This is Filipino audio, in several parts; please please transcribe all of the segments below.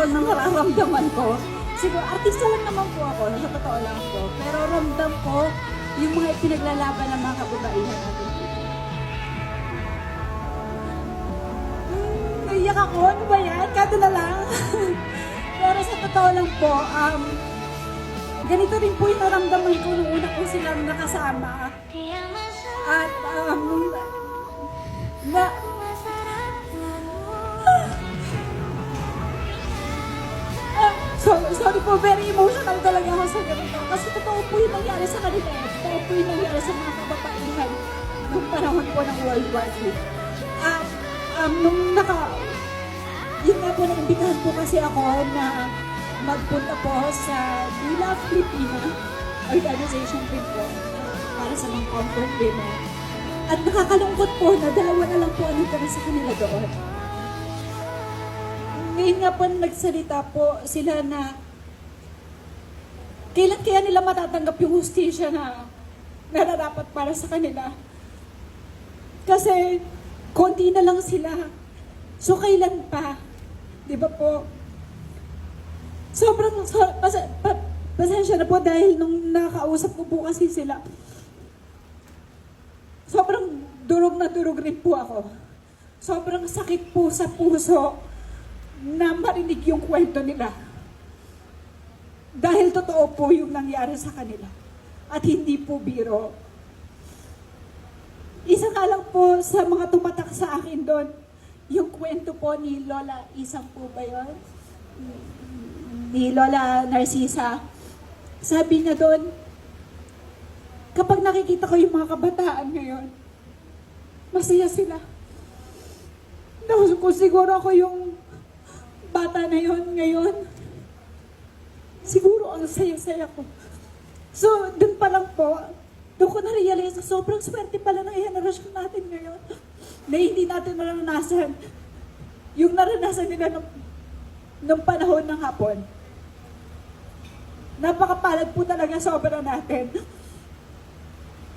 ng nararamdaman ko. Siguro, artista lang naman po ako, sa totoo lang po. Pero ramdam ko yung mga ipinaglalaban ng mga kababaihan natin. Naiyak ako, ano ba yan? Kato na lang. Pero sa totoo lang po, ganito rin po yung naramdaman ko nung una ko silang nakasama. At, sorry po, very emotional talaga ako sa ganito. Kasi totoo po yung nangyari sa kanila. Totoo po yung nangyari sa mga kababaihan nung panahon po ng World War II. At, yun nga po, naimbitahan po kasi ako na magpunta po sa We Love Filipina organization din po para sa mga comfort women. At nakakalungkot po na dalawa na lang po ang nagkaroon sa kanila doon. Ngayon nga po nagsalita po sila na kailan kaya nila matatanggap yung hustisya na nararapat para sa kanila. Kasi konti na lang sila. So kailan pa? Di ba po? Sobrang pasensya na po dahil nung nakausap ko po kasi sila, sobrang durog na durog rin po ako. Sobrang sakit po sa puso na marinig yung kwento nila. Dahil totoo po yung nangyari sa kanila. At hindi po biro. Isa nga lang po sa mga tumatak sa akin doon, yung kwento po ni Lola, isang po ba yun? Ni Lola Narcisa. Sabi niya doon, kapag nakikita ko yung mga kabataan ngayon, masaya sila. Kung siguro ako yung bata na yon ngayon, siguro ang saya-saya ko. So, dun pa lang po, doon ko na-realize na sobrang swerte pala ng henerasyon natin ngayon na hindi natin naranasan yung naranasan nila nung panahon ng hapon. Napakapalad po talaga sobra natin.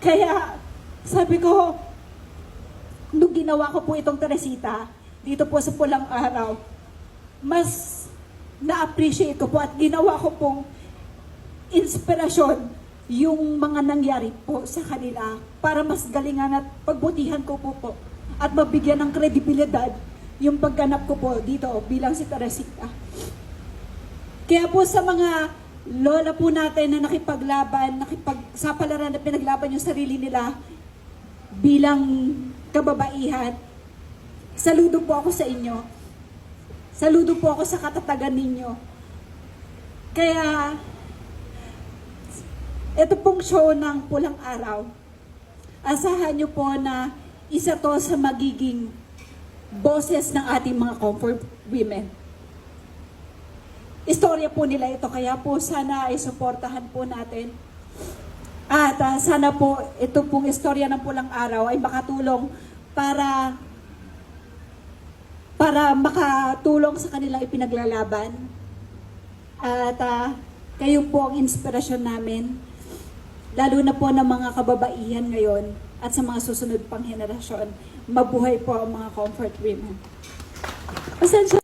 Kaya, sabi ko, nung ginawa ko po itong Teresita, dito po sa Pulang Araw, mas na-appreciate ko po at ginawa ko pong inspirasyon yung mga nangyari po sa kanila para mas galingan at pagbutihan ko po at mabigyan ng kredibilidad yung pagganap ko po dito bilang si Teresita. Kaya po sa mga lola po natin na nakipaglaban, nakipagsapalaran na pinaglaban yung sarili nila bilang kababaihan, saludo po ako sa inyo. Saludo po ako sa katatagan ninyo. Kaya, ito pong show ng Pulang Araw, asahan nyo po na isa to sa magiging boses ng ating mga comfort women. Istorya po nila ito, kaya po sana ay suportahan po natin. At sana po ito pong istorya ng Pulang Araw ay makatulong para makatulong sa kanilang ipinaglalaban. At kayo po ang inspirasyon namin, lalo na po ng mga kababaihan ngayon at sa mga susunod pang henerasyon. Mabuhay po ang mga comfort women. Pasensya